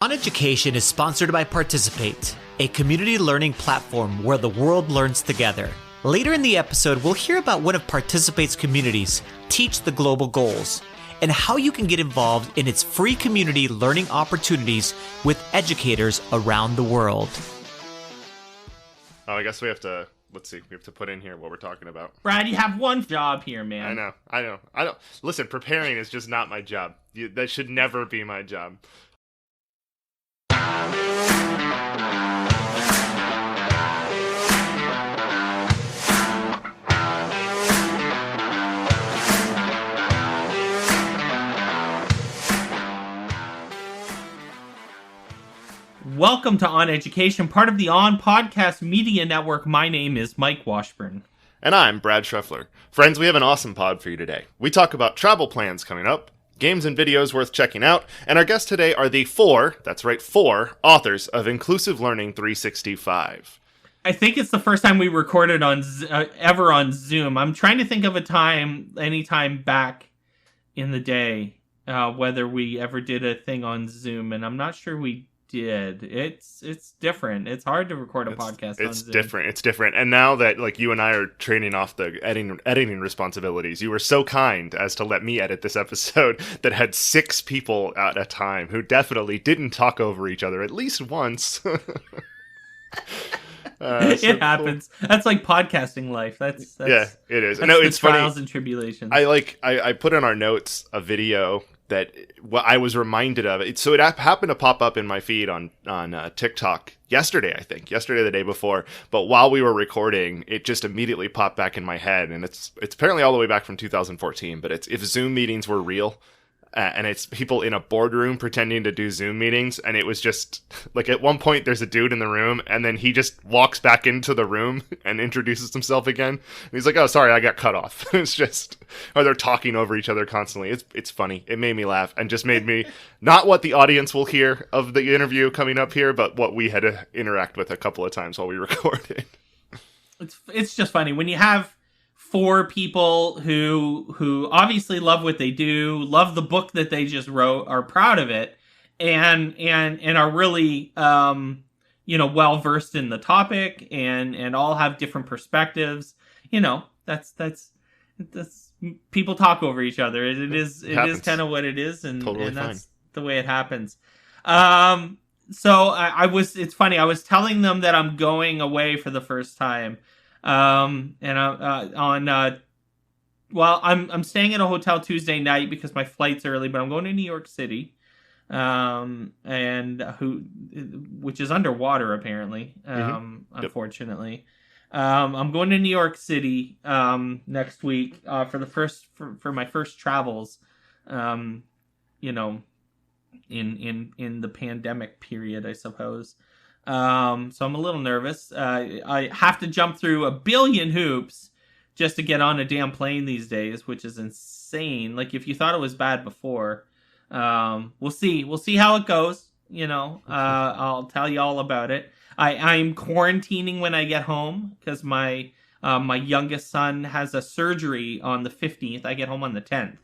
OnEducation is sponsored by Participate, a community learning platform where the world learns together. Later in the episode, we'll hear about one of Participate's communities, Teach the Global Goals, and how you can get involved in its free community learning opportunities with educators around the world. Oh, I guess we have to, let's see, we have to put in here what we're talking about. Brad, you have one job here, man. I know. Listen, preparing is just not my job. That should never be my job. Welcome to OnEducation, part of the On Podcast Media Network. My name is Mike Washburn. And I'm Brad Schreffler. Friends, we have an awesome pod for you today. We talk about travel plans coming up, games and videos worth checking out, and our guests today are the four authors of Inclusive Learning 365. I think it's the first time we recorded ever on Zoom. I'm trying to think of a time, anytime back in the day, whether we ever did a thing on Zoom, and I'm not sure we did. It's different. It's hard to record a podcast on Zoom. It's different. And now that you and I are trading off the editing responsibilities, you were so kind as to let me edit this episode that had 6 people at a time who definitely didn't talk over each other at least once. It happens. Cool. That's like podcasting life. That's yeah, it is. That's no, it's trials and tribulations. I put in our notes a video that I was reminded of it. So it happened to pop up in my feed on TikTok yesterday, I think. Yesterday, the day before. But while we were recording, it just immediately popped back in my head. And it's apparently all the way back from 2014. But it's if Zoom meetings were real. And it's people in a boardroom pretending to do Zoom meetings. And it was just, at one point, there's a dude in the room. And then he just walks back into the room and introduces himself again. And he's like, oh, sorry, I got cut off. It's just, or they're talking over each other constantly. It's funny. It made me laugh and just made me, not what the audience will hear of the interview coming up here, but what we had to interact with a couple of times while we recorded. It's just funny when you have 4 people who obviously love what they do, love the book that they just wrote, are proud of it, and are really well versed in the topic, and all have different perspectives. That's people talk over each other. It is kind of what it is, and that's the way it happens. So it's funny. I was telling them that I'm going away for the first time. I'm staying at a hotel Tuesday night because my flight's early, but I'm going to New York City, which is underwater apparently, unfortunately. I'm going to New York City, next week, for my first travels, in the pandemic period, I suppose. So I'm a little nervous. I have to jump through a billion hoops just to get on a damn plane these days, which is insane. Like, if you thought it was bad before, we'll see. We'll see how it goes. I'll tell you all about it. I'm quarantining when I get home because my youngest son has a surgery on the 15th. I get home on the 10th,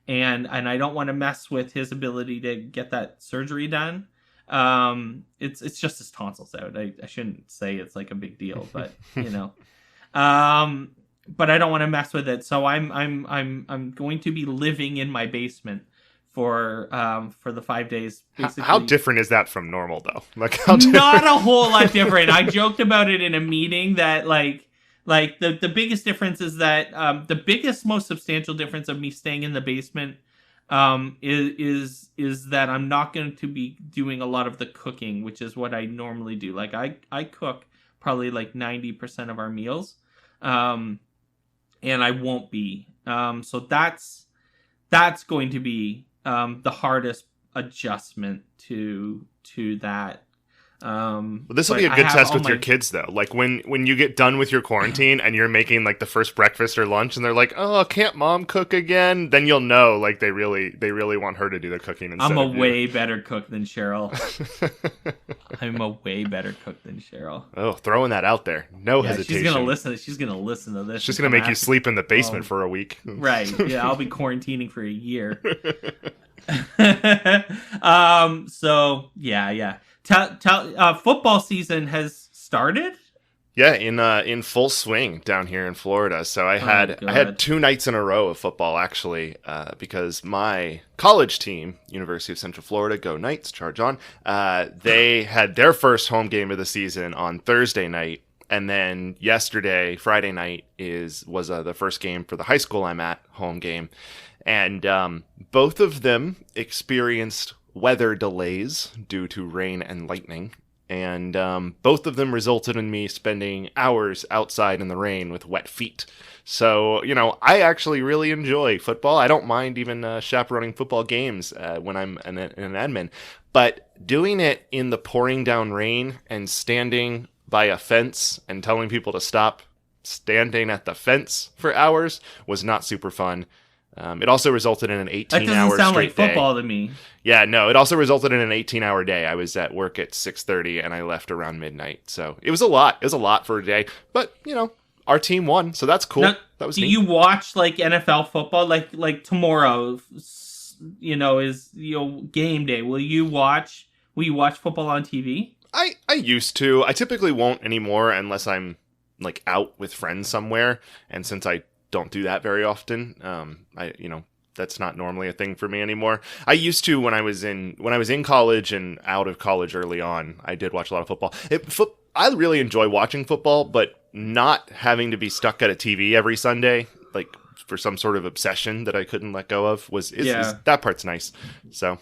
and I don't want to mess with his ability to get that surgery done. It's just his tonsils out. I shouldn't say it's like a big deal, but but I don't want to mess with it. So I'm going to be living in my basement for the 5 days. Basically. How different is that from normal though? Not a whole lot different. I joked about it in a meeting that the biggest difference is that the biggest, most substantial difference of me staying in the basement is that I'm not going to be doing a lot of the cooking, which is what I normally do. I cook probably 90% of our meals, and I won't be. So that's going to be the hardest adjustment to that. This will be a good test with your kids though. When you get done with your quarantine and you're making the first breakfast or lunch and they're like, oh, can't mom cook again? Then you'll know they really want her to do the cooking instead I'm a of you. way better cook than Cheryl. I'm a way better cook than Cheryl. Oh, throwing that out there. No hesitation. She's gonna listen to this. She's gonna make you sleep in the basement for a week. Right. Yeah, I'll be quarantining for a year. So yeah. Football season has started. Yeah, in full swing down here in Florida. So I had 2 nights in a row of football actually, because my college team, University of Central Florida, go Knights, charge on. They had their first home game of the season on Thursday night, and then yesterday, Friday night, was the first game for the high school I'm at, home game, and both of them experienced weather delays due to rain and lightning. And both of them resulted in me spending hours outside in the rain with wet feet. So, I actually really enjoy football. I don't mind even chaperoning football games when I'm an admin. But doing it in the pouring down rain and standing by a fence and telling people to stop standing at the fence for hours was not super fun. It also resulted in an 18-hour straight day. That doesn't sound like football to me. Yeah, no, it also resulted in an 18-hour day. I was at work at 6:30 and I left around midnight. So it was a lot. It was a lot for a day. But, our team won, so that's cool. Now, that was neat. Do you watch NFL football like tomorrow, is game day? Will you watch football on TV? I used to. I typically won't anymore unless I'm out with friends somewhere, and since I don't do that very often, that's not normally a thing for me anymore. I used to when I was in college and out of college early on. I did watch a lot of football. I really enjoy watching football, but not having to be stuck at a TV every Sunday, for some sort of obsession that I couldn't let go of, is that part's nice. So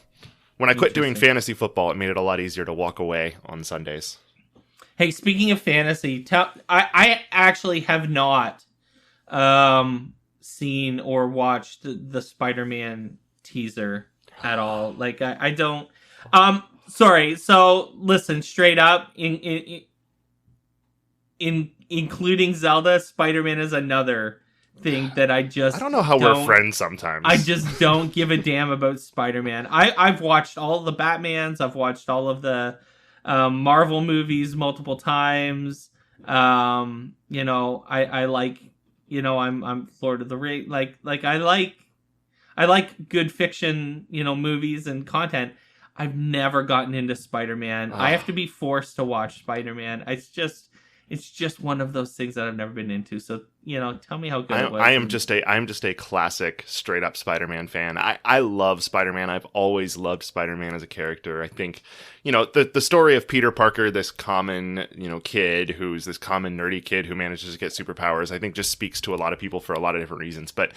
when I quit doing fantasy football, it made it a lot easier to walk away on Sundays. Hey, speaking of fantasy, I actually have not seen or watched the Spider-Man teaser at all. I don't. Sorry. So listen, straight up, including Zelda, Spider-Man is another thing that I don't know how we're friends sometimes. I just don't give a damn about Spider-Man. I've watched all the Batmans. I've watched all of the Marvel movies multiple times. I like. I'm Lord of the Rings. I like good fiction, movies and content. I've never gotten into Spider-Man. I have to be forced to watch Spider-Man. It's just one of those things that I've never been into. So, tell me how good it was. I'm just a classic straight up Spider-Man fan. I love Spider-Man. I've always loved Spider-Man as a character. I think, the story of Peter Parker, this common, kid who's this common nerdy kid who manages to get superpowers, I think just speaks to a lot of people for a lot of different reasons. But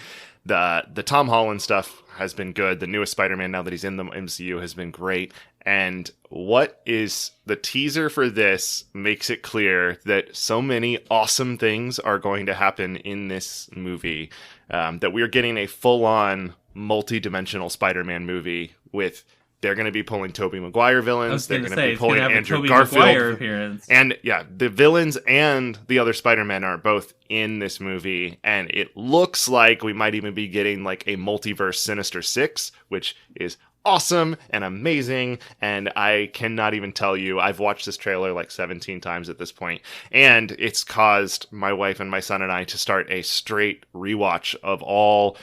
the Tom Holland stuff has been good. The newest Spider-Man, now that he's in the MCU, has been great. And what is the teaser for this makes it clear that so many awesome things are going to happen in this movie, that we're getting a full-on multi-dimensional Spider-Man movie with. They're going to be pulling Tobey Maguire villains. They're going to be pulling Andrew Garfield. And yeah, the villains and the other Spider-Men are both in this movie. And it looks like we might even be getting a multiverse Sinister Six, which is awesome and amazing. And I cannot even tell you, I've watched this trailer 17 times at this point, and it's caused my wife and my son and I to start a straight rewatch of all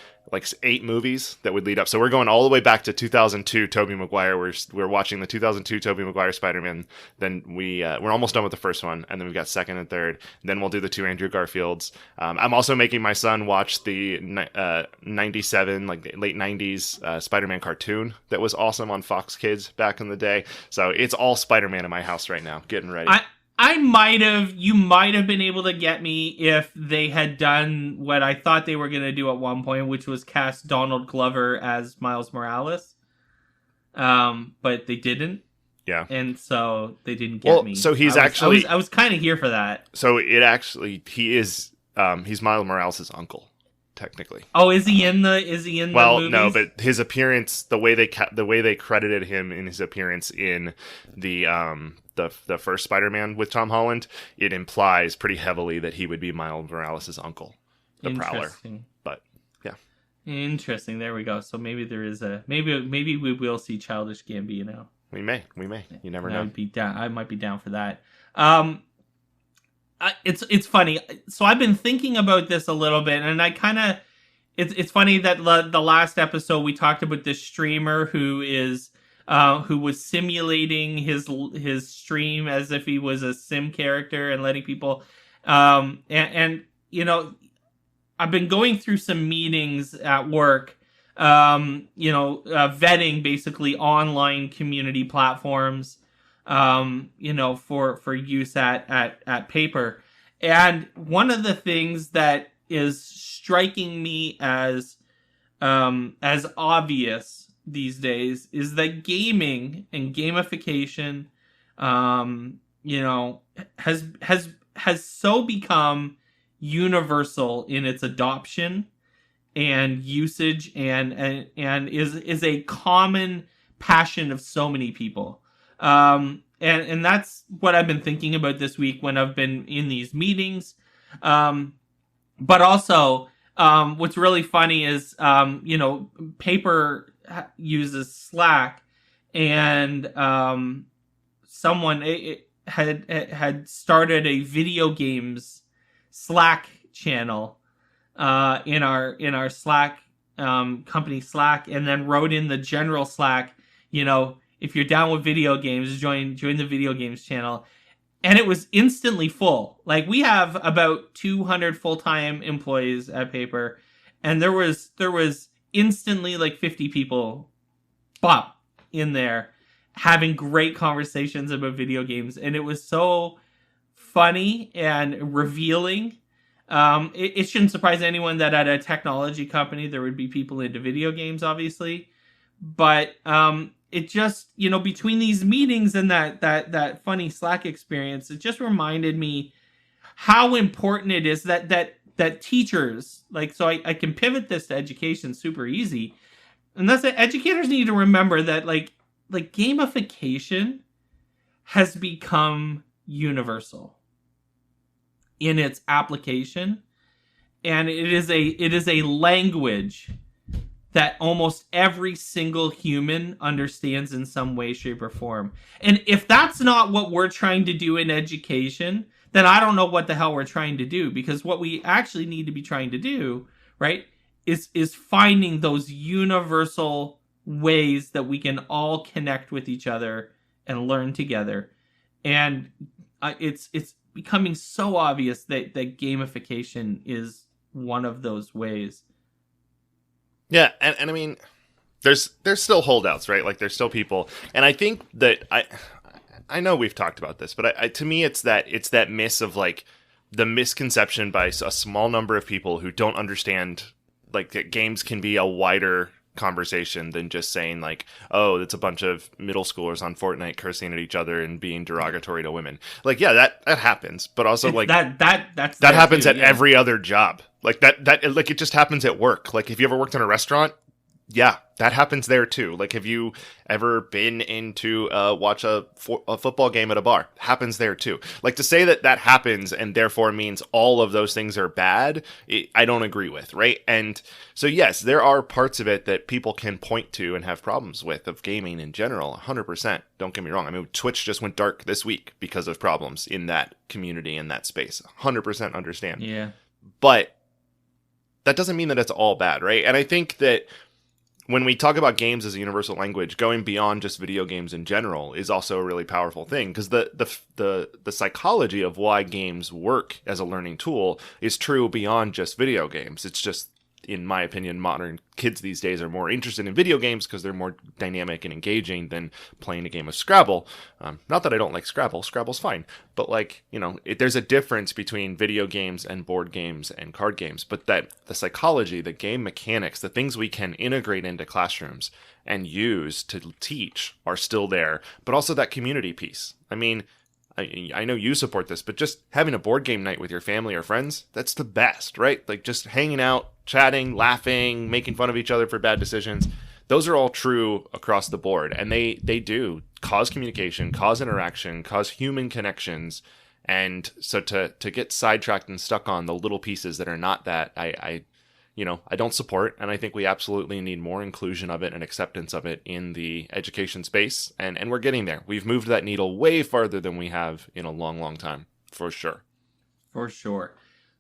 8 movies that would lead up. So we're going all the way back to 2002 Tobey Maguire. We're watching the 2002 Tobey Maguire Spider-Man. Then we're almost done with the first one, and then we've got second and third. Then we'll do the 2 Andrew Garfields. I'm also making my son watch the 97, the late 90s Spider-Man cartoon that was awesome on Fox Kids back in the day. So it's all Spider-Man in my house right now, getting ready. You might have been able to get me if they had done what I thought they were going to do at one point, which was cast Donald Glover as Miles Morales. But they didn't. Yeah. And so they didn't get me. So he's I was kind of here for that. So he's Miles Morales' uncle, technically. Oh, is he in the movies? No, but his appearance, the way they credited him in his appearance in the first Spider-Man with Tom Holland, it implies pretty heavily that he would be Miles Morales' uncle, the Prowler. But yeah, interesting. There we go. So maybe there is maybe we will see Childish Gambino. We may. You never know. I might be down for that. It's funny. So I've been thinking about this a little bit, and I kind of it's funny that the last episode we talked about this streamer who was simulating his stream as if he was a sim character and letting people and you know, I've been going through some meetings at work, vetting basically online community platforms, for use at Paper. And one of the things that is striking me as obvious these days is that gaming and gamification, has so become universal in its adoption and usage and is a common passion of so many people. And that's what I've been thinking about this week when I've been in these meetings. But also, what's really funny is, Paper uses Slack, and someone had started a video games Slack channel in our Slack company Slack, and then wrote in the general Slack, if you're down with video games, join the video games channel. And it was instantly full. Like, we have about 200 full-time employees at Paper, and there was instantly like 50 people pop in there having great conversations about video games, and it was so funny and revealing. It shouldn't surprise anyone that at a technology company there would be people into video games, obviously, but it just, between these meetings and that funny Slack experience, it just reminded me how important it is that teachers, so I can pivot this to education super easy, and that's that educators need to remember that like gamification has become universal in its application, and it is a language that almost every single human understands in some way, shape, or form. And if that's not what we're trying to do in education, then I don't know what the hell we're trying to do, because what we actually need to be trying to do, right, is finding those universal ways that we can all connect with each other and learn together. And it's becoming so obvious that gamification is one of those ways. Yeah, and I mean, there's still holdouts, right? Like, there's still people, and I think that I know we've talked about this, but to me it's that miss of like the misconception by a small number of people who don't understand like that games can be a wider conversation than just saying like, oh, it's a bunch of middle schoolers on Fortnite cursing at each other and being derogatory to women. Like, yeah, that happens, but also like that happens too, at every other job. Like that like it just happens at work. Like, if you ever worked in a restaurant, yeah, that happens there too. Like, have you ever been into watch a football game at a bar? Happens there too. Like, to say that happens and therefore means all of those things are bad, I don't agree with, right? And so yes, there are parts of it that people can point to and have problems with of gaming in general. 100%. Don't get me wrong. I mean, Twitch just went dark this week because of problems in that community, in that space. 100% understand. Yeah. But that doesn't mean that it's all bad, right? And I think that when we talk about games as a universal language, going beyond just video games in general is also a really powerful thing, because the psychology of why games work as a learning tool is true beyond just video games. It's just, in my opinion, modern kids these days are more interested in video games because they're more dynamic and engaging than playing a game of Scrabble. Not that I don't like Scrabble. Scrabble's fine. But there's a difference between video games and board games and card games. But that the psychology, the game mechanics, the things we can integrate into classrooms and use to teach are still there. But also that community piece. I mean, I know you support this, but just having a board game night with your family or friends, that's the best, right? Like, just hanging out, chatting, laughing, making fun of each other for bad decisions. Those are all true across the board. And they do cause communication, cause interaction, cause human connections. And so to get sidetracked and stuck on the little pieces that are not that, I don't support, and I think we absolutely need more inclusion of it and acceptance of it in the education space, and we're getting there. We've moved that needle way farther than we have in a long, long time, for sure. For sure.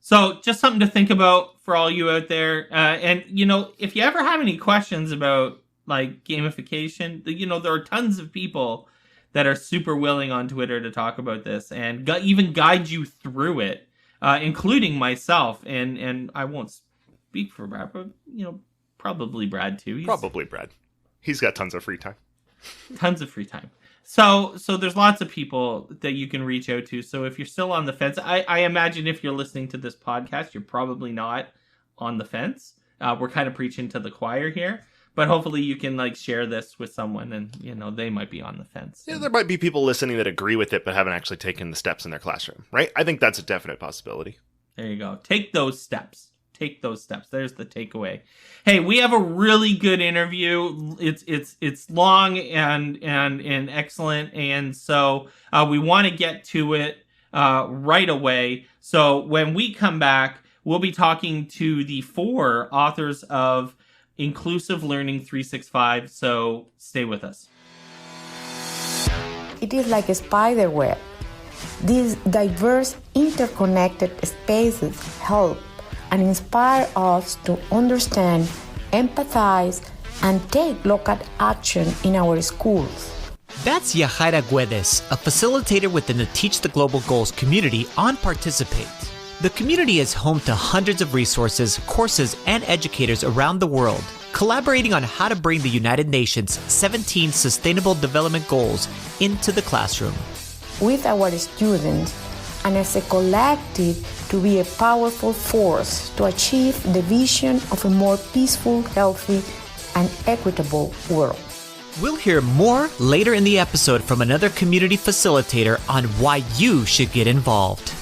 So just something to think about for all you out there. And, if you ever have any questions about like gamification, there are tons of people that are super willing on Twitter to talk about this and even guide you through it, including myself. And I won't speak for Brad, but, probably Brad too. Probably Brad. He's got tons of free time. Tons of free time. So there's lots of people that you can reach out to. So if you're still on the fence, I imagine if you're listening to this podcast, you're probably not on the fence. We're kind of preaching to the choir here, but hopefully you can like share this with someone and, they might be on the fence. Yeah, there might be people listening that agree with it, but haven't actually taken the steps in their classroom, right? I think that's a definite possibility. There you go. Take those steps. There's the takeaway. Hey, we have a really good interview. It's long and excellent, and so we want to get to it right away. So when we come back, we'll be talking to the 4 authors of Inclusive Learning 365. So stay with us. It is like a spider web. These diverse, interconnected spaces help and inspire us to understand, empathize, and take local action in our schools. That's Yajaira Guedes, a facilitator within the Teach the Global Goals community on Participate. The community is home to hundreds of resources, courses, and educators around the world, collaborating on how to bring the United Nations 17 Sustainable Development Goals into the classroom. With our students, and as a collective to be a powerful force to achieve the vision of a more peaceful, healthy, and equitable world. We'll hear more later in the episode from another community facilitator on why you should get involved.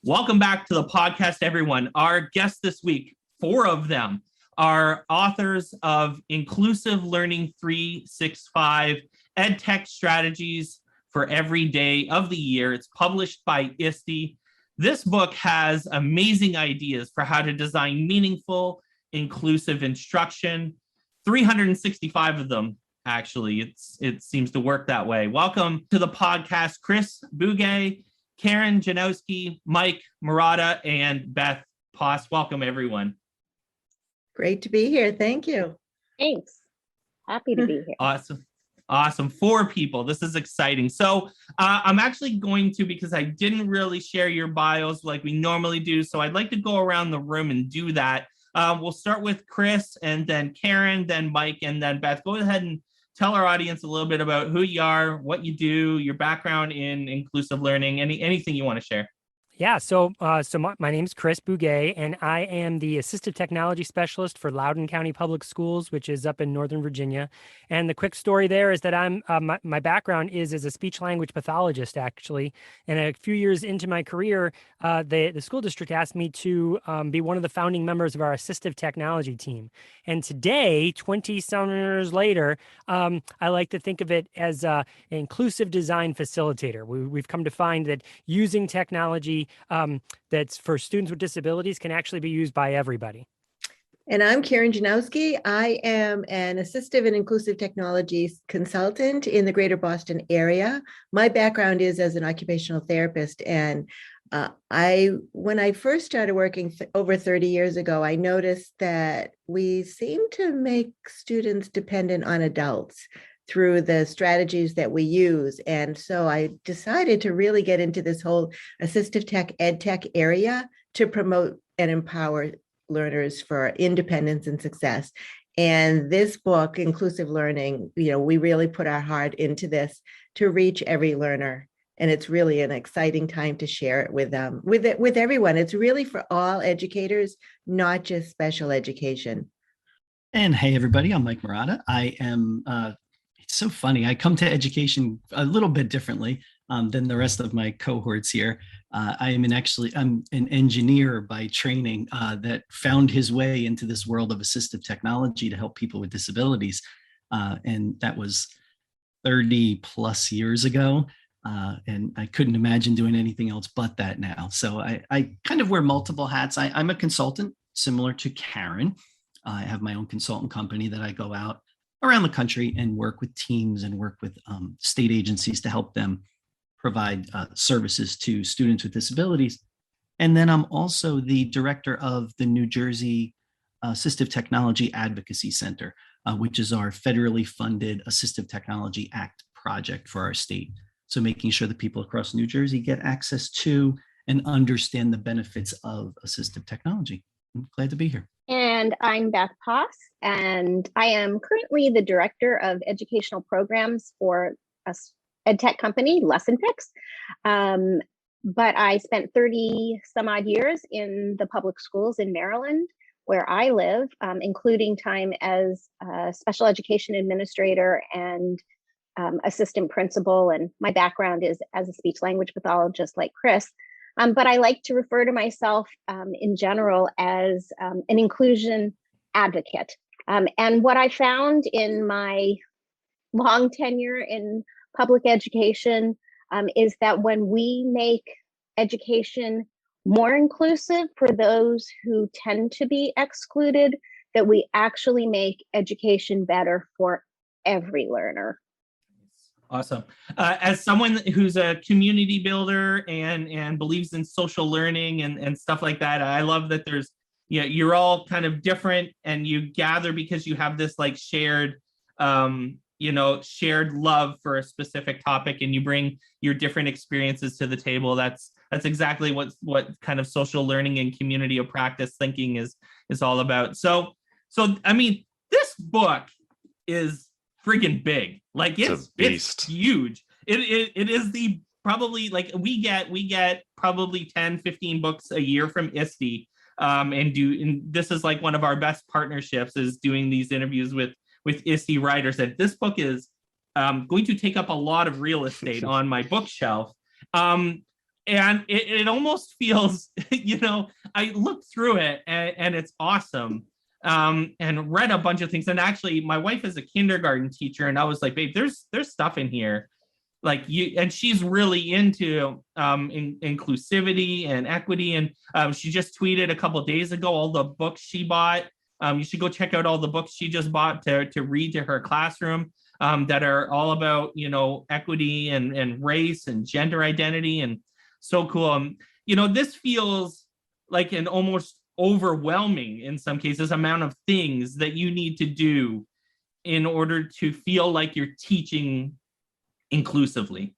Welcome back to the podcast, everyone. Our guests this week, 4 of them, are authors of Inclusive Learning 365, EdTech Strategies for every day of the year. It's published by ISTE. This book has amazing ideas for how to design meaningful, inclusive instruction. 365 of them, actually. It seems to work that way. Welcome to the podcast, Chris Bugaj, Karen Janowski, Mike Marotta, and Beth Poss. Welcome, everyone. Great to be here. Thank you. Thanks. Happy to be here. Awesome. 4 people. This is exciting. So I'm actually going to, because I didn't really share your bios like we normally do, so I'd like to go around the room and do that. We'll start with Chris, and then Karen, then Mike, and then Beth. Go ahead and tell our audience a little bit about who you are, what you do, your background in inclusive learning, anything you want to share. Yeah, so my name's Chris Bugaj, and I am the Assistive Technology Specialist for Loudoun County Public Schools, which is up in Northern Virginia. And the quick story there is that I'm my background is as a speech-language pathologist, actually. And a few years into my career, the school district asked me to be one of the founding members of our Assistive Technology team. And today, 20-some years later, I like to think of it as an inclusive design facilitator. We've come to find that using technology that's for students with disabilities can actually be used by everybody. And I'm Karen Janowski. I am an assistive and inclusive technologies consultant in the greater Boston area. My background is as an occupational therapist. And when I first started working over 30 years ago, I noticed that we seem to make students dependent on adults through the strategies that we use. And so I decided to really get into this whole assistive tech, EdTech area to promote and empower learners for independence and success. And this book, Inclusive Learning, we really put our heart into this to reach every learner. And it's really an exciting time to share it with them, with everyone. It's really for all educators, not just special education. And hey, everybody, I'm Mike Marotta. I am it's so funny. I come to education a little bit differently than the rest of my cohorts here. I'm an engineer by training that found his way into this world of assistive technology to help people with disabilities. And that was 30 plus years ago. And I couldn't imagine doing anything else but that now. So I kind of wear multiple hats. I'm a consultant similar to Karen. I have my own consultant company that I go out around the country and work with teams and work with state agencies to help them provide services to students with disabilities. And then I'm also the director of the New Jersey Assistive Technology Advocacy Center, which is our federally funded Assistive Technology Act project for our state. So making sure that people across New Jersey get access to and understand the benefits of assistive technology. I'm glad to be here. And I'm Beth Poss, and I am currently the Director of Educational Programs for a EdTech company, Lesson Picks. But I spent 30 some odd years in the public schools in Maryland, where I live, including time as a special education administrator and assistant principal. And my background is as a speech language pathologist like Chris. But I like to refer to myself in general as an inclusion advocate. And what I found in my long tenure in public education is that when we make education more inclusive for those who tend to be excluded, that we actually make education better for every learner. Awesome. As someone who's a community builder and believes in social learning and stuff like that, I love that there's, you know, you're all kind of different and you gather because you have this like shared, shared love for a specific topic, and you bring your different experiences to the table. That's exactly what kind of social learning and community of practice thinking is all about. So I mean, this book is friggin' big. Like it's huge. It is the probably like we get probably 10, 15 books a year from ISTE. And this is like one of our best partnerships is doing these interviews with ISTE writers. And this book is going to take up a lot of real estate on my bookshelf. And it almost feels, I looked through it and it's awesome. And read a bunch of things. And actually, my wife is a kindergarten teacher, and I was like, babe, there's stuff in here, like and she's really into inclusivity and equity. And she just tweeted a couple of days ago all the books she bought. You should go check out all the books she just bought to read to her classroom that are all about equity and race and gender identity, and so cool. This feels like an almost overwhelming in some cases amount of things that you need to do in order to feel like you're teaching inclusively.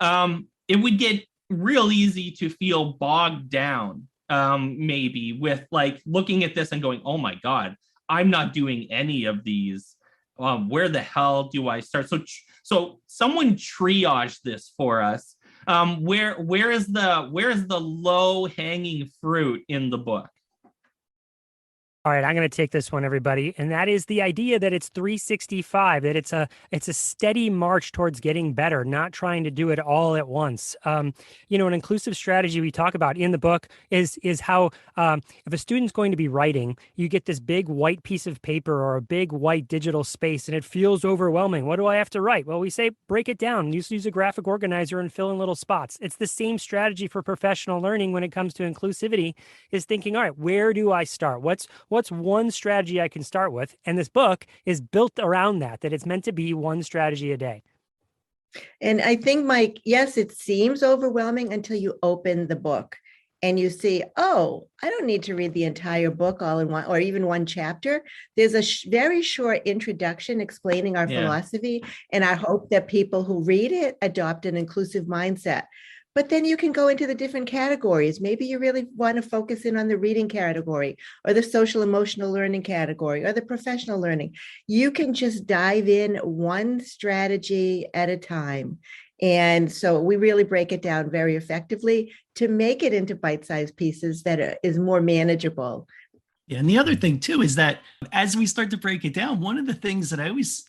It would get real easy to feel bogged down maybe with like looking at this and going, oh my God, I'm not doing any of these. Where the hell do I start? So someone triage this for us. Where is the low hanging fruit in the book? All right, I'm going to take this one, everybody, and that is the idea that it's 365, that it's a steady march towards getting better, not trying to do it all at once. An inclusive strategy we talk about in the book is how if a student's going to be writing, you get this big white piece of paper or a big white digital space, and it feels overwhelming. What do I have to write? Well, we say break it down. Use a graphic organizer and fill in little spots. It's the same strategy for professional learning when it comes to inclusivity, is thinking, all right, where do I start? What's one strategy I can start with? And this book is built around that it's meant to be one strategy a day. And I think, Mike, yes, it seems overwhelming until you open the book and you see, oh, I don't need to read the entire book all in one, or even one chapter. There's a very short introduction explaining our philosophy. And I hope that people who read it adopt an inclusive mindset. But then you can go into the different categories. Maybe you really want to focus in on the reading category or the social emotional learning category or the professional learning. You can just dive in one strategy at a time. And so we really break it down very effectively to make it into bite-sized pieces that is more manageable. Yeah, and the other thing too is that as we start to break it down, one of the things that I always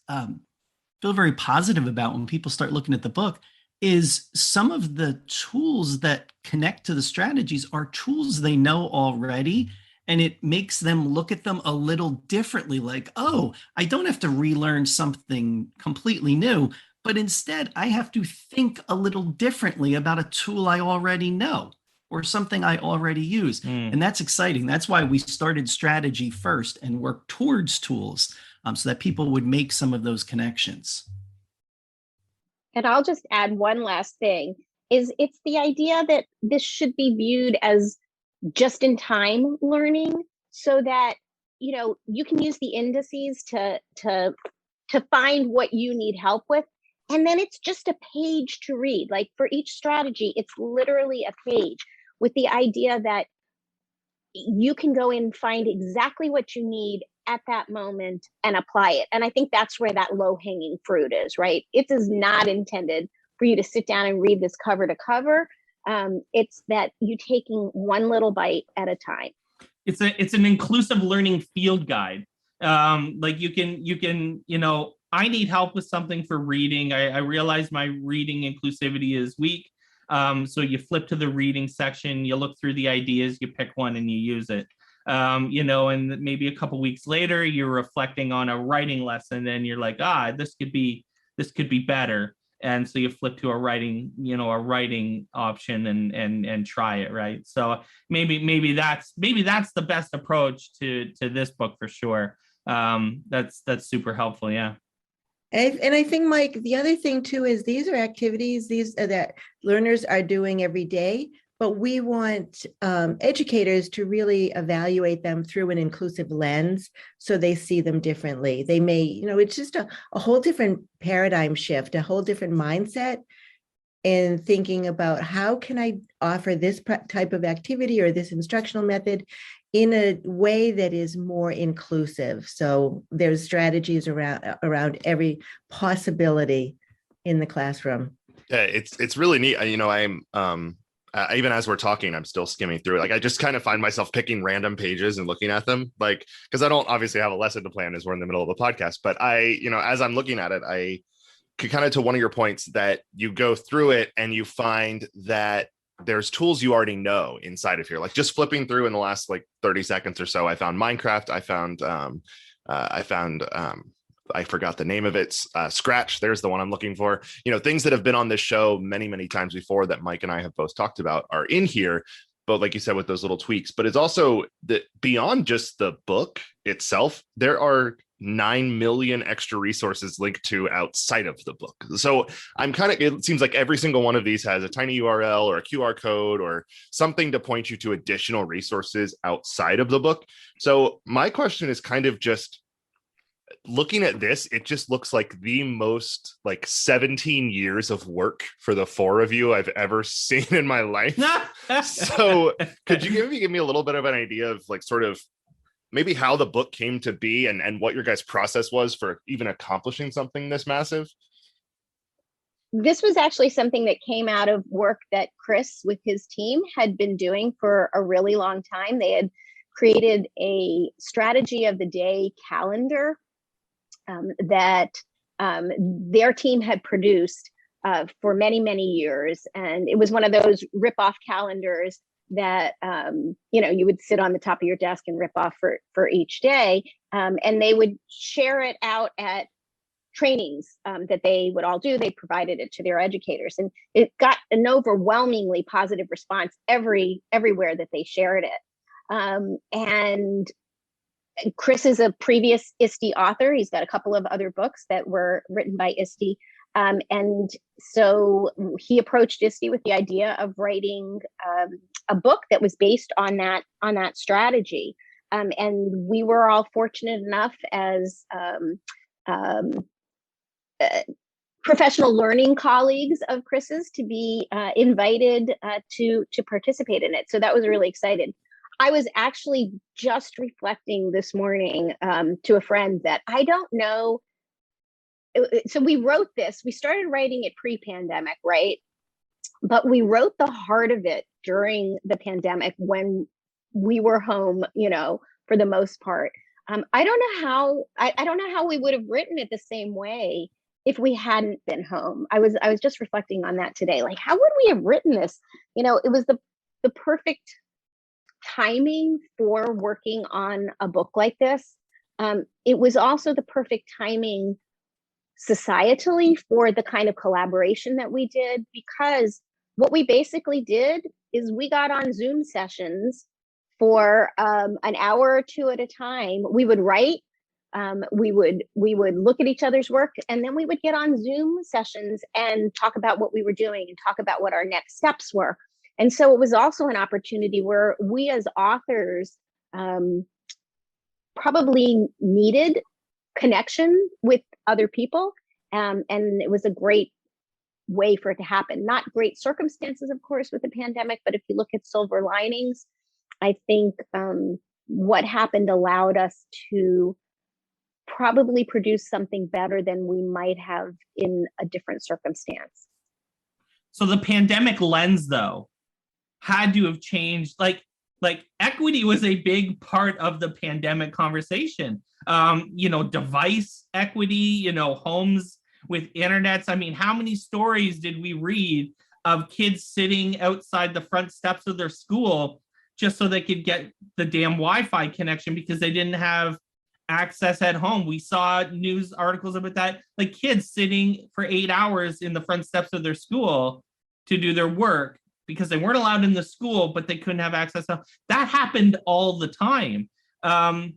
feel very positive about when people start looking at the book is some of the tools that connect to the strategies are tools they know already. And it makes them look at them a little differently, like, oh, I don't have to relearn something completely new, but instead I have to think a little differently about a tool I already know or something I already use. And that's exciting. That's why we started strategy first and worked towards tools so that people would make some of those connections. And I'll just add one last thing. is it's the idea that this should be viewed as just-in-time learning, so that you can use the indices to find what you need help with, and then it's just a page to read. Like for each strategy, it's literally a page with the idea that you can go in and find exactly what you need at that moment and apply it. And I think that's where that low-hanging fruit is, right? It is not intended for you to sit down and read this cover to cover. It's that you taking one little bite at a time. It's an inclusive learning field guide. Like you can, I need help with something for reading. I realize my reading inclusivity is weak. So you flip to the reading section, you look through the ideas, you pick one and you use it. And maybe a couple weeks later, you're reflecting on a writing lesson and you're like, this could be better. And so you flip to a writing option and try it, right? So maybe that's the best approach to this book for sure. That's super helpful, yeah. And I think, Mike, the other thing too is these are activities that learners are doing every day, but we want educators to really evaluate them through an inclusive lens so they see them differently. They may, it's just a whole different paradigm shift, a whole different mindset in thinking about how can I offer this type of activity or this instructional method in a way that is more inclusive. So there's strategies around every possibility in the classroom. Yeah, it's really neat. I'm even as we're talking, I'm still skimming through it. Like I just kind of find myself picking random pages and looking at them, like, because I don't obviously have a lesson to plan as we're in the middle of a podcast, but as I'm looking at it, I could kind of to one of your points that you go through it and you find that there's tools you already know inside of here. Like just flipping through in the last 30 seconds or so, I found Minecraft. I found I forgot the name of it. Scratch. There's the one I'm looking for. Things that have been on this show many, many times before that Mike and I have both talked about are in here. But like you said, with those little tweaks, but it's also that beyond just the book itself, there are 9 million extra resources linked to outside of the book. So it seems like every single one of these has a tiny URL or a QR code or something to point you to additional resources outside of the book. So my question is kind of just looking at this, it just looks like the most 17 years of work for the four of you I've ever seen in my life. So could you give me a little bit of an idea of sort of maybe how the book came to be and what your guys' process was for even accomplishing something this massive? This was actually something that came out of work that Chris with his team had been doing for a really long time. They had created a strategy of the day calendar that their team had produced for many, many years. And it was one of those rip-off calendars that, you would sit on the top of your desk and rip off for each day. And they would share it out at trainings that they would all do. They provided it to their educators. And it got an overwhelmingly positive response everywhere that they shared it. And Chris is a previous ISTE author. He's got a couple of other books that were written by ISTE. And so he approached ISTE with the idea of writing a book that was based on that strategy. And we were all fortunate enough as professional learning colleagues of Chris's to be invited to participate in it. So that was really exciting. I was actually just reflecting this morning to a friend that I don't know. So we wrote this, we started writing it pre-pandemic, right? But we wrote the heart of it during the pandemic when we were home, for the most part. I don't know how we would have written it the same way if we hadn't been home. I was just reflecting on that today. Like, how would we have written this? It was the perfect timing for working on a book like this. It was also the perfect timing societally for the kind of collaboration that we did, because what we basically did is we got on Zoom sessions for an hour or two at a time. We would write we would look at each other's work, and then we would get on Zoom sessions and talk about what we were doing and talk about what our next steps were. And so it was also an opportunity where we as authors probably needed connection with other people, and it was a great way for it to happen. Not great circumstances, of course, with the pandemic, but if you look at silver linings, I think what happened allowed us to probably produce something better than we might have in a different circumstance. So the pandemic lens, though, had to have changed. Like equity was a big part of the pandemic conversation. Device equity, homes with internets. I mean, how many stories did we read of kids sitting outside the front steps of their school just so they could get the damn Wi-Fi connection because they didn't have access at home? We saw news articles about that, like kids sitting for 8 hours in the front steps of their school to do their work because they weren't allowed in the school, but they couldn't have access. That happened all the time. And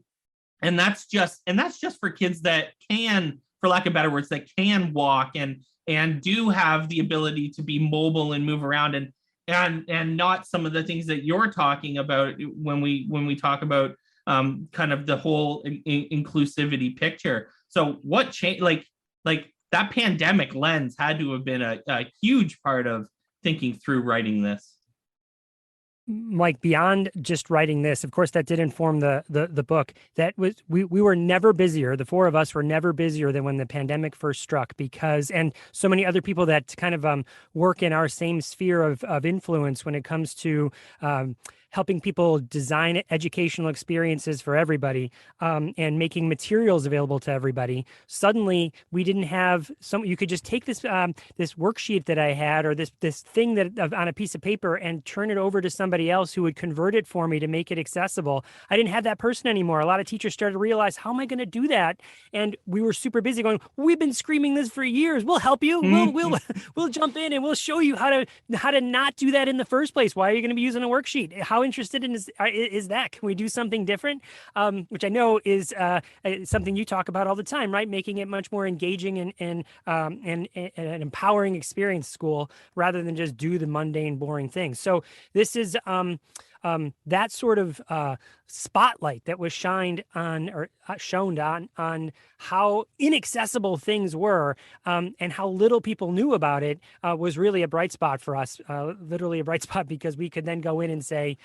that's just for kids that can, for lack of better words, that can walk and do have the ability to be mobile and move around, and not some of the things that you're talking about when we talk about kind of the whole inclusivity picture. So what changed? Like that pandemic lens had to have been a huge part of thinking through writing this. Mike, beyond just writing this, of course, that did inform the book. That was we were never busier. The four of us were never busier than when the pandemic first struck, because, and so many other people that kind of work in our same sphere of influence when it comes to helping people design educational experiences for everybody, and making materials available to everybody. Suddenly, we didn't have you could just take this this worksheet that I had, or this thing that on a piece of paper, and turn it over to somebody else who would convert it for me to make it accessible. I didn't have that person anymore. A lot of teachers started to realize, how am I going to do that? And we were super busy going, we've been screaming this for years. We'll help you. We'll jump in and we'll show you how to not do that in the first place. Why are you going to be using a worksheet? How interested in is that? Can we do something different? Which I know is something you talk about all the time, right? Making it much more engaging and an empowering experience school, rather than just do the mundane, boring things. So this is that sort of spotlight that was shined on, or shone on how inaccessible things were, and how little people knew about it, was really a bright spot for us. Literally a bright spot, because we could then go in and say,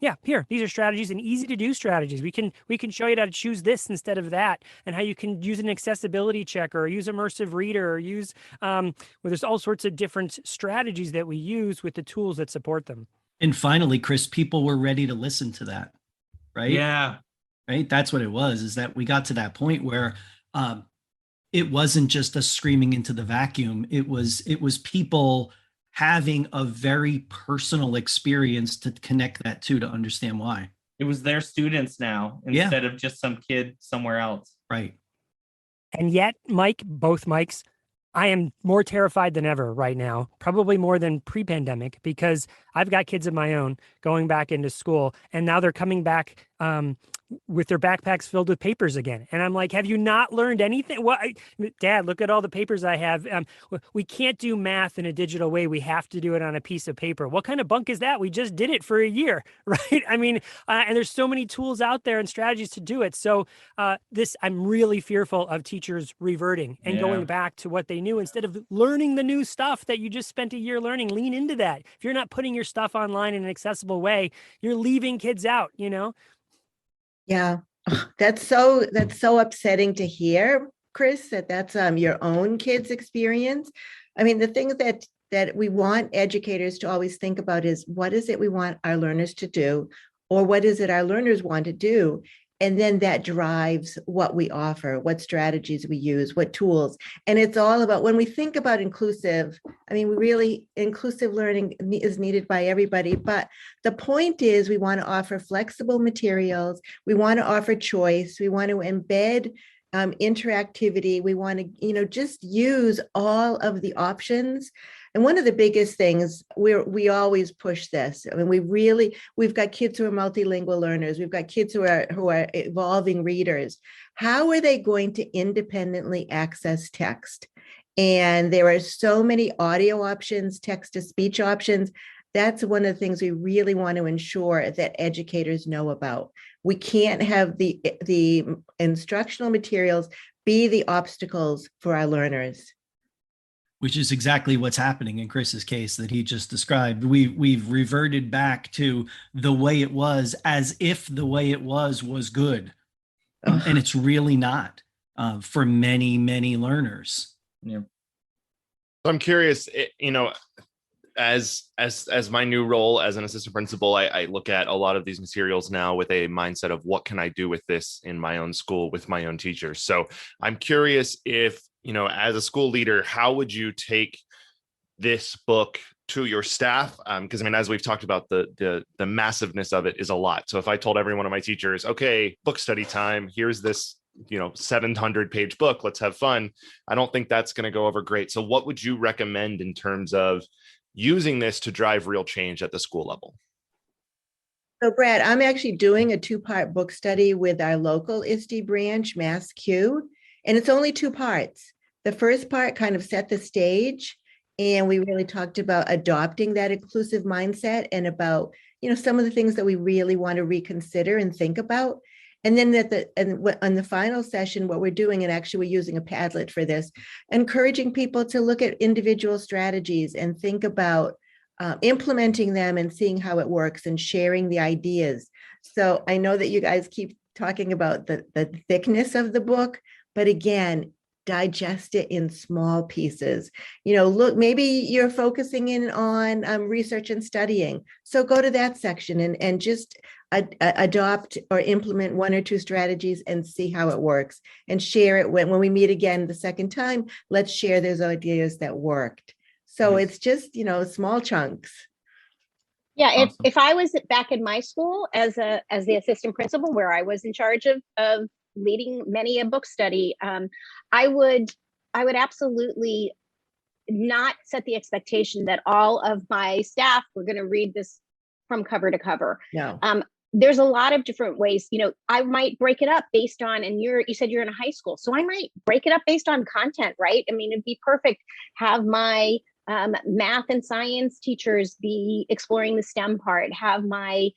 yeah, here, these are strategies, and easy to do strategies. We can show you how to choose this instead of that, and how you can use an accessibility checker, or use immersive reader, or use well, there's all sorts of different strategies that we use with the tools that support them. And finally, Chris, people were ready to listen to that, right? Yeah. Right. That's what it was, is that we got to that point where it wasn't just us screaming into the vacuum. It was people having a very personal experience to connect that to understand why. It was their students now, instead of just some kid somewhere else. Right. And yet, Mike, both Mikes, I am more terrified than ever right now, probably more than pre-pandemic, because I've got kids of my own going back into school, and now they're coming back with their backpacks filled with papers again. And I'm like, have you not learned anything? Well, Dad, look at all the papers I have. We can't do math in a digital way. We have to do it on a piece of paper. What kind of bunk is that? We just did it for a year, right? I mean, and there's so many tools out there and strategies to do it. So I'm really fearful of teachers reverting and going back to what they knew instead of learning the new stuff that you just spent a year learning. Lean into that. If you're not putting your stuff online in an accessible way, you're leaving kids out, Yeah, that's so upsetting to hear, Chris, that's your own kids' experience. I mean, the things that we want educators to always think about is, what is it we want our learners to do, or what is it our learners want to do? And then that drives what we offer, what strategies we use, what tools. And it's all about, when we think about inclusive, I mean, inclusive learning is needed by everybody. But the point is, we want to offer flexible materials. We want to offer choice. We want to embed interactivity. We want to, just use all of the options. And one of the biggest things, we always push this. I mean, we've got kids who are multilingual learners. We've got kids who are evolving readers. How are they going to independently access text? And there are so many audio options, text to speech options. That's one of the things we really want to ensure that educators know about. We can't have the instructional materials be the obstacles for our learners. Which is exactly what's happening in Chris's case that he just described. We've reverted back to the way it was, as if the way it was good. And it's really not for many, many learners. Yeah. I'm curious, as my new role as an assistant principal, I look at a lot of these materials now with a mindset of what can I do with this in my own school with my own teachers. So I'm curious if, as a school leader, how would you take this book to your staff? Because as we've talked about, the massiveness of it is a lot. So if I told every one of my teachers, okay, book study time, here's this 700-page book, let's have fun, I don't think that's going to go over great. So what would you recommend in terms of using this to drive real change at the school level? So Brad, I'm actually doing a 2-part book study with our local ISTE branch, MassQ, and it's only 2 parts. The first part kind of set the stage, and we really talked about adopting that inclusive mindset and about, some of the things that we really want to reconsider and think about. And then on the final session, what we're doing, and actually we're using a Padlet for this, encouraging people to look at individual strategies and think about implementing them and seeing how it works and sharing the ideas. So I know that you guys keep talking about the thickness of the book, but again, digest it in small pieces. Look, maybe you're focusing in on research and studying. So go to that section and just adopt or implement 1 or 2 strategies and see how it works, and share it when we meet again the second time. Let's share those ideas that worked. So it's just, small chunks. Yeah, Awesome. if I was back in my school as the assistant principal, where I was in charge of leading many a book study, I would absolutely not set the expectation that all of my staff were going to read this from cover to cover. No. There's a lot of different ways. I might break it up based on, and you said you're in a high school, so I might break it up based on content, right? It'd be perfect. Have my math and science teachers be exploring the STEM part. Have my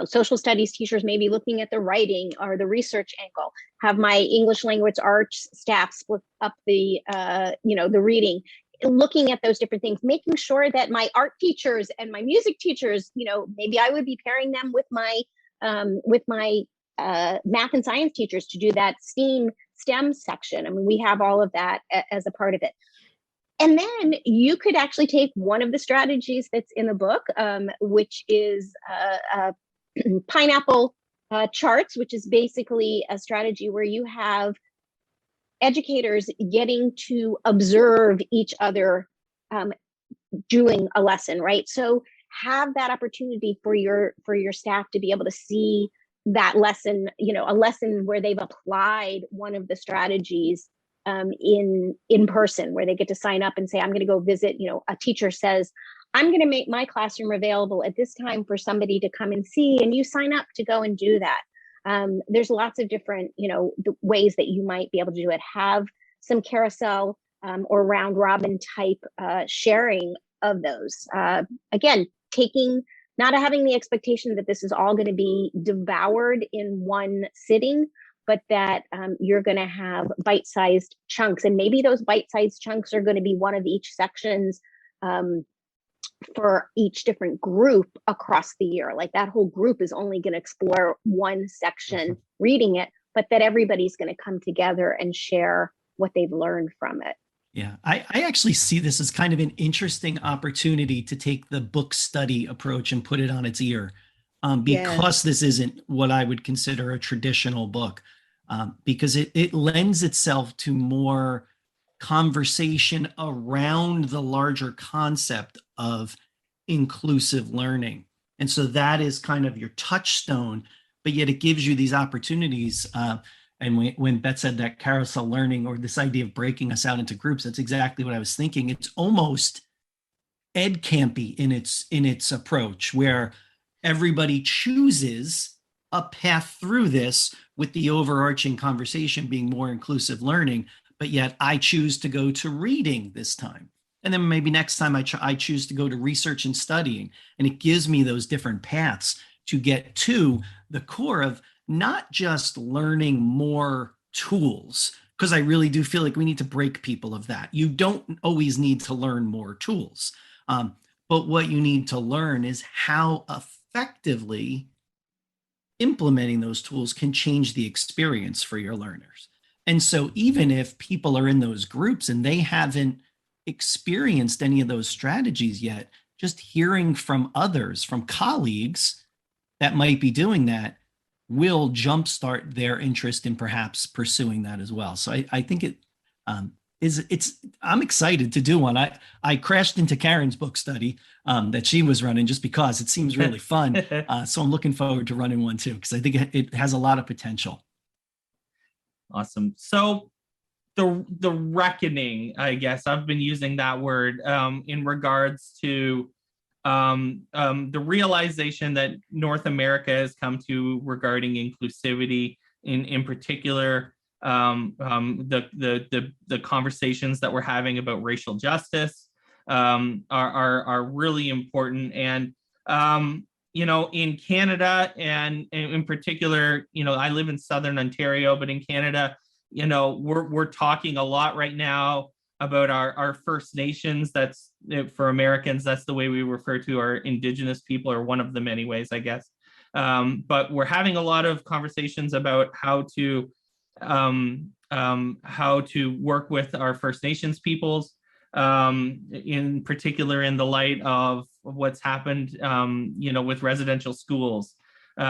social studies teachers maybe looking at the writing or the research angle. Have my English language arts staff split up the reading, looking at those different things, making sure that my art teachers and my music teachers, maybe I would be pairing them with my math and science teachers to do that STEM section. We have all of that as a part of it. And then you could actually take one of the strategies that's in the book, which is pineapple charts, which is basically a strategy where you have educators getting to observe each other doing a lesson, right? So have that opportunity for your staff to be able to see that lesson, a lesson where they've applied one of the strategies in person, where they get to sign up and say, I'm going to go visit, a teacher says, I'm going to make my classroom available at this time for somebody to come and see, and you sign up to go and do that. There's lots of different, ways that you might be able to do it. Have some carousel or round robin type sharing of those. Again, not having the expectation that this is all going to be devoured in one sitting, but that you're going to have bite-sized chunks, and maybe those bite-sized chunks are going to be one of each sections for each different group across the year. Like that whole group is only going to explore one section reading it, but that everybody's going to come together and share what they've learned from it. Yeah, I actually see this as kind of an interesting opportunity to take the book study approach and put it on its ear, because this isn't what I would consider a traditional book, because it lends itself to more conversation around the larger concept of inclusive learning. And so that is kind of your touchstone. but yet it gives you these opportunities. And when Beth said that carousel learning, or this idea of breaking us out into groups, that's exactly what I was thinking. It's almost ed campy in its approach, where everybody chooses a path through this, with the overarching conversation being more inclusive learning. But yet I choose to go to reading this time. And then maybe next time I choose to go to research and studying. And it gives me those different paths to get to the core of not just learning more tools, because I really do feel like we need to break people of that. You don't always need to learn more tools. But what you need to learn is how effectively implementing those tools can change the experience for your learners. And so even if people are in those groups and they haven't experienced any of those strategies yet, just hearing from others, from colleagues that might be doing that, will jumpstart their interest in perhaps pursuing that as well. So I think I'm excited to do one. I crashed into Karen's book study that she was running just because it seems really fun. So I'm looking forward to running one too, because I think it has a lot of potential. Awesome. So the reckoning, I guess I've been using that word in regards to the realization that North America has come to regarding inclusivity, in particular, the conversations that we're having about racial justice are really important. And in Canada, and in particular, I live in Southern Ontario, but in Canada, we're talking a lot right now about our First Nations. That's, for Americans, that's the way we refer to our Indigenous people, or one of them anyways, I guess. But we're having a lot of conversations about how to work with our First Nations peoples, in particular in the light of what's happened, with residential schools. We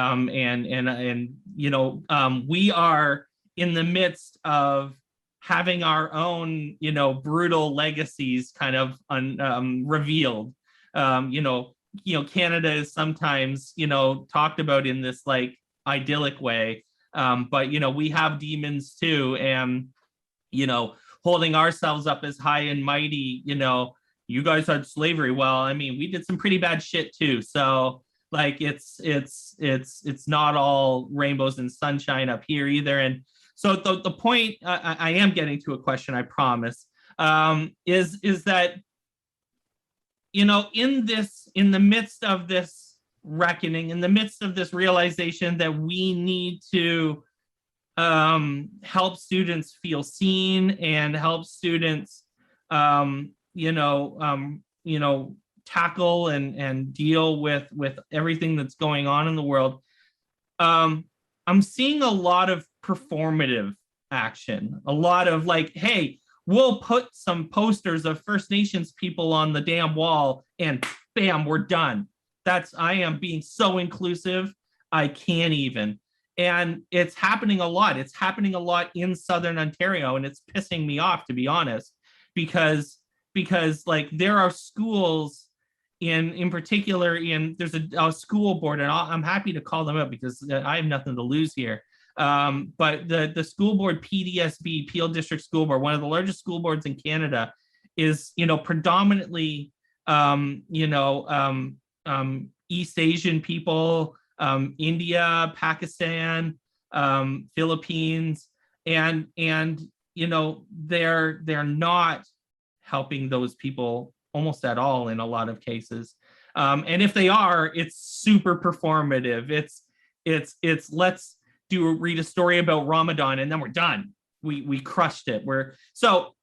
are in the midst of having our own, brutal legacies kind of revealed. Canada is sometimes, talked about in this like idyllic way. But we have demons too, and holding ourselves up as high and mighty. You guys had slavery. Well, I mean, we did some pretty bad shit too. So like, it's not all rainbows and sunshine up here either. And so the point I am getting to a question, I promise, is that in the midst of this reckoning, in the midst of this realization that we need to help students feel seen and help students tackle and deal with everything that's going on in the world, I'm seeing a lot of performative action, a lot of like, hey, we'll put some posters of First Nations people on the damn wall and bam, we're done. I am being so inclusive, I can't even. And it's happening a lot. It's happening a lot in Southern Ontario, and it's pissing me off, to be honest, because like there are schools in particular, there's a school board, and I'm happy to call them up because I have nothing to lose here. But the school board, PDSB, Peel District School Board, one of the largest school boards in Canada, is predominantly East Asian people, India, Pakistan, Philippines, and they're not helping those people almost at all in a lot of cases. And if they are, it's super performative. It's let's read a story about Ramadan and then we're done. We crushed it. So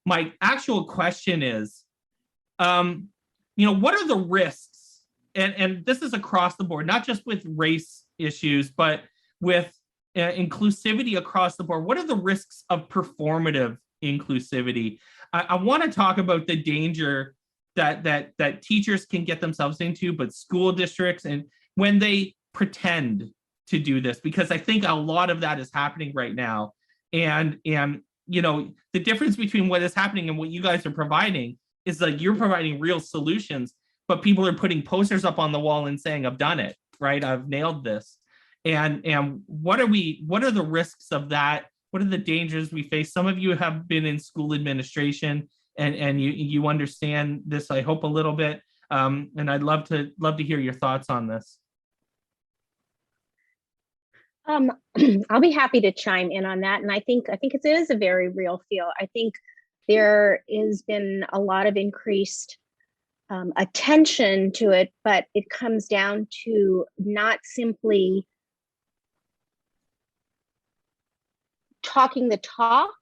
my actual question is, what are the risks? And this is across the board, not just with race issues, but with inclusivity across the board. What are the risks of performative inclusivity? I want to talk about the danger that teachers can get themselves into, but school districts, and when they pretend to do this, because I think a lot of that is happening right now. And the difference between what is happening and what you guys are providing is like you're providing real solutions, but people are putting posters up on the wall and saying, I've done it, right? I've nailed this. and what are the risks of that? What are the dangers we face? Some of you have been in school administration, and you understand this, I hope, a little bit. And I'd love to hear your thoughts on this. I'll be happy to chime in on that. And I think it is a very real feel. I think there has been a lot of increased attention to it, but it comes down to not simply talking the talk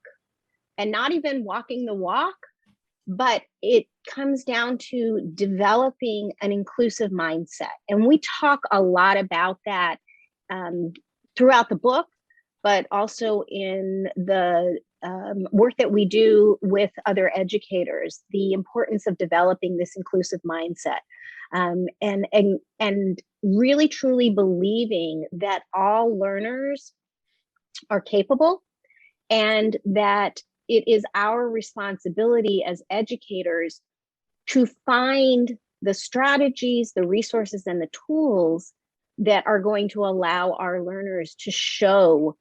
and not even walking the walk, but it comes down to developing an inclusive mindset. And we talk a lot about that throughout the book, but also in the work that we do with other educators, the importance of developing this inclusive mindset, and really truly believing that all learners are capable, and that it is our responsibility as educators to find the strategies, the resources, and the tools that are going to allow our learners to show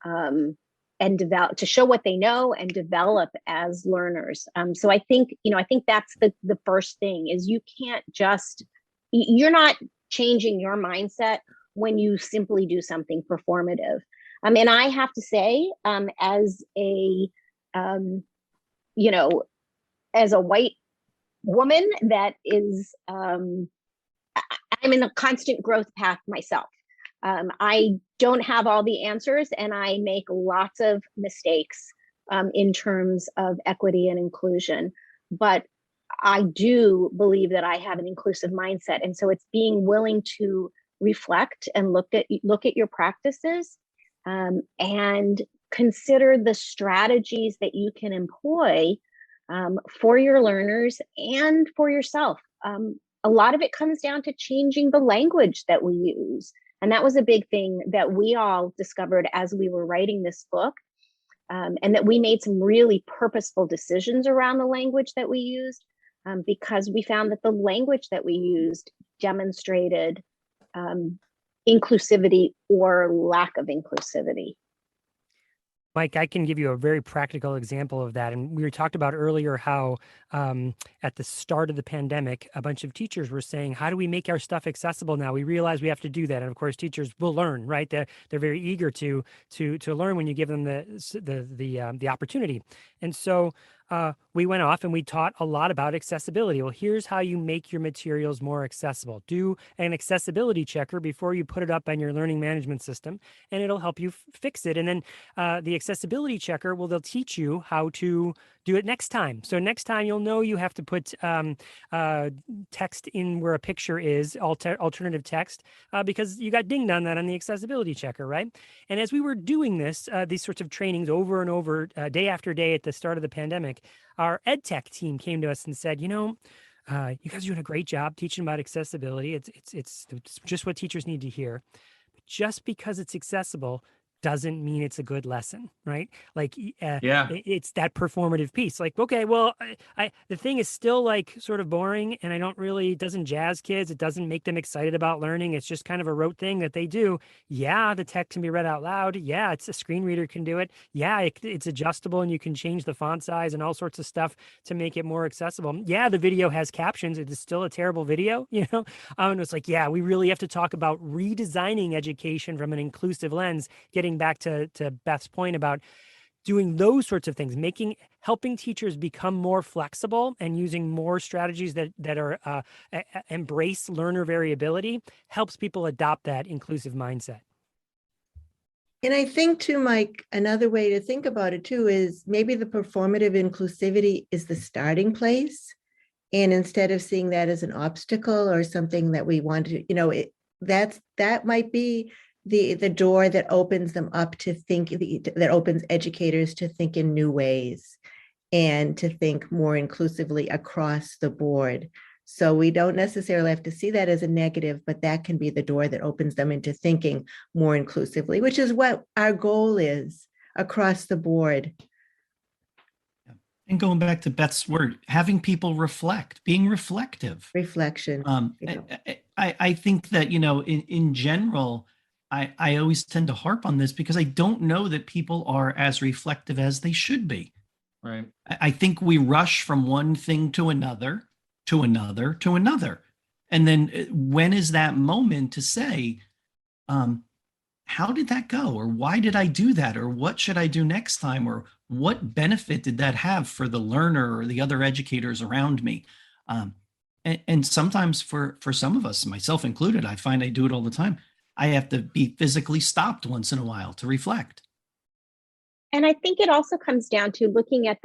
and develop, to show what they know and develop as learners. So I think that's the first thing is you're not changing your mindset when you simply do something performative. And I have to say, as a white woman that is, I'm in a constant growth path myself. I don't have all the answers, and I make lots of mistakes in terms of equity and inclusion. But I do believe that I have an inclusive mindset, and so it's being willing to reflect and look at your practices and consider the strategies that you can employ for your learners and for yourself. A lot of it comes down to changing the language that we use. And that was a big thing that we all discovered as we were writing this book, and that we made some really purposeful decisions around the language that we used, because we found that the language that we used demonstrated inclusivity or lack of inclusivity. Mike, I can give you a very practical example of that. And we talked about earlier how at the start of the pandemic, a bunch of teachers were saying, how do we make our stuff accessible now? We realize we have to do that. And of course, teachers will learn, right? They're very eager to learn when you give them the opportunity. And so we went off and we taught a lot about accessibility. Well, here's how you make your materials more accessible. Do an accessibility checker before you put it up on your learning management system, and it'll help you fix it. And then the accessibility checker, well, they'll teach you how to do it next time. So next time you'll know you have to put text in where a picture is, alternative text, because you got dinged on that on the accessibility checker, right? And as we were doing this, these sorts of trainings over and over, day after day at the start of the pandemic, our EdTech team came to us and said, you guys are doing a great job teaching about accessibility. It's just what teachers need to hear. But just because it's accessible doesn't mean it's a good lesson, right? Like, it's that performative piece. Like, okay, well, the thing is still like sort of boring, and it doesn't jazz kids. It doesn't make them excited about learning. It's just kind of a rote thing that they do. Yeah, the text can be read out loud. Yeah, it's a screen reader can do it. Yeah, it's adjustable, and you can change the font size and all sorts of stuff to make it more accessible. Yeah, the video has captions. It is still a terrible video, and it's like, yeah, we really have to talk about redesigning education from an inclusive lens, getting back to Beth's point about doing those sorts of things, helping teachers become more flexible and using more strategies that are embrace learner variability, helps people adopt that inclusive mindset. And I think too, Mike, another way to think about it too is maybe the performative inclusivity is the starting place. And instead of seeing that as an obstacle or something that we want to, that might be the door that opens them up to think, that opens educators to think in new ways and to think more inclusively across the board. So we don't necessarily have to see that as a negative, but that can be the door that opens them into thinking more inclusively, which is what our goal is across the board. And going back to Beth's word, having people reflect, being reflective. Reflection. I think that, in general, I always tend to harp on this because I don't know that people are as reflective as they should be. Right. I think we rush from one thing to another, to another, to another. And then when is that moment to say, how did that go? Or why did I do that? Or what should I do next time? Or what benefit did that have for the learner or the other educators around me? And sometimes for some of us, myself included, I find I do it all the time. I have to be physically stopped once in a while to reflect. And I think it also comes down to looking at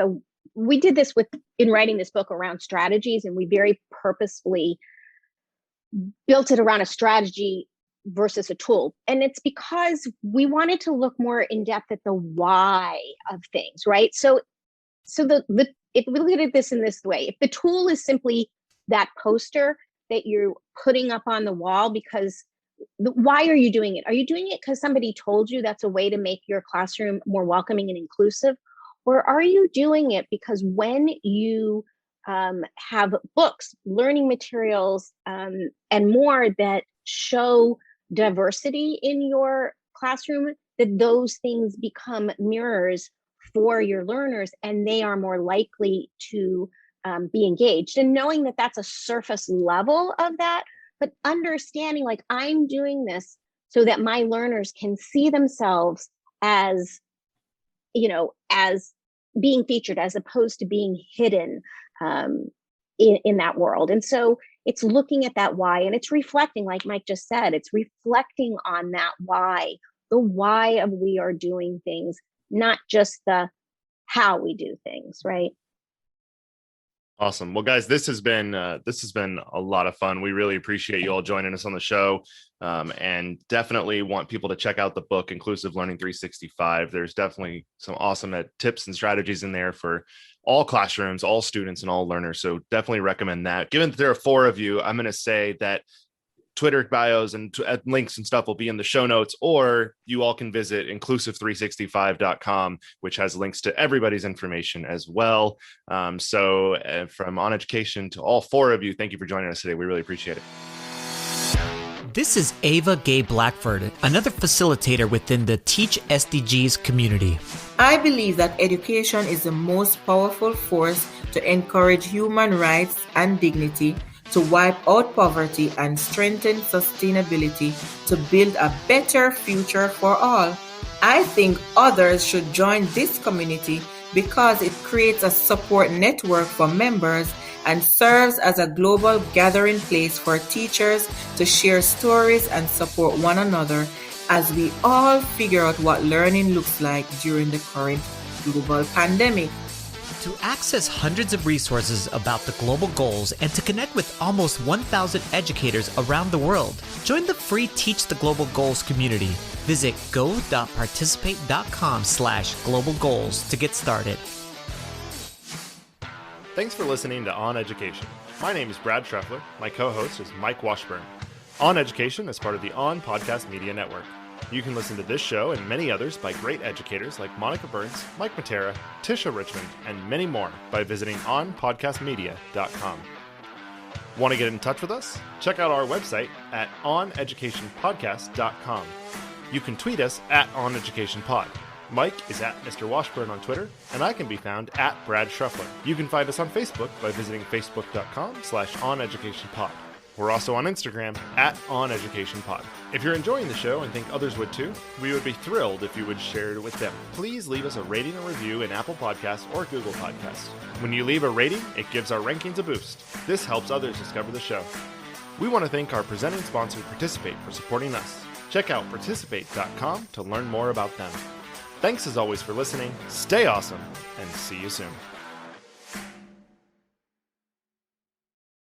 we did this in writing this book around strategies, and we very purposefully built it around a strategy versus a tool. And it's because we wanted to look more in depth at the why of things, right? So if we look at this in this way, if the tool is simply that poster that you're putting up on the wall, because why are you doing it? Are you doing it because somebody told you that's a way to make your classroom more welcoming and inclusive? Or are you doing it because when you have books, learning materials, and more that show diversity in your classroom, that those things become mirrors for your learners and they are more likely to be engaged? And knowing that that's a surface level of that, but understanding like I'm doing this so that my learners can see themselves as, as being featured as opposed to being hidden in that world. And so it's looking at that why, and it's reflecting, like Mike just said, it's reflecting on that why, the why of we are doing things, not just the how we do things, right? Awesome. Well, guys, this has been a lot of fun. We really appreciate you all joining us on the show, and definitely want people to check out the book, Inclusive Learning 365. There's definitely some awesome tips and strategies in there for all classrooms, all students, and all learners. So definitely recommend that. Given that there are 4 of you, I'm going to say that Twitter bios and links and stuff will be in the show notes, or you all can visit inclusive365.com, which has links to everybody's information as well. So from OnEducation to all 4 of you, thank you for joining us today. We really appreciate it. This is Ava Gay Blackford, another facilitator within the Teach SDGs community. I believe that education is the most powerful force to encourage human rights and dignity, to wipe out poverty and strengthen sustainability, to build a better future for all. I think others should join this community because it creates a support network for members and serves as a global gathering place for teachers to share stories and support one another as we all figure out what learning looks like during the current global pandemic. To access hundreds of resources about the global goals and to connect with almost 1,000 educators around the world, join the free Teach the Global Goals community. Visit go.participate.com/global goals to get started. Thanks for listening to OnEducation. My name is Brad Treffler. My co-host is Mike Washburn. OnEducation is part of the On Podcast Media Network. You can listen to this show and many others by great educators like Monica Burns, Mike Matera, Tisha Richmond, and many more by visiting onpodcastmedia.com. Want to get in touch with us? Check out our website at oneducationpodcast.com. You can tweet us at oneducationpod. Mike is at Mr. Washburn on Twitter, and I can be found at Brad Schruffler. You can find us on Facebook by visiting facebook.com/oneducationpod. We're also on Instagram at OnEducationPod. If you're enjoying the show and think others would too, we would be thrilled if you would share it with them. Please leave us a rating and review in Apple Podcasts or Google Podcasts. When you leave a rating, it gives our rankings a boost. This helps others discover the show. We want to thank our presenting sponsor, Participate, for supporting us. Check out participate.com to learn more about them. Thanks as always for listening, stay awesome, and see you soon.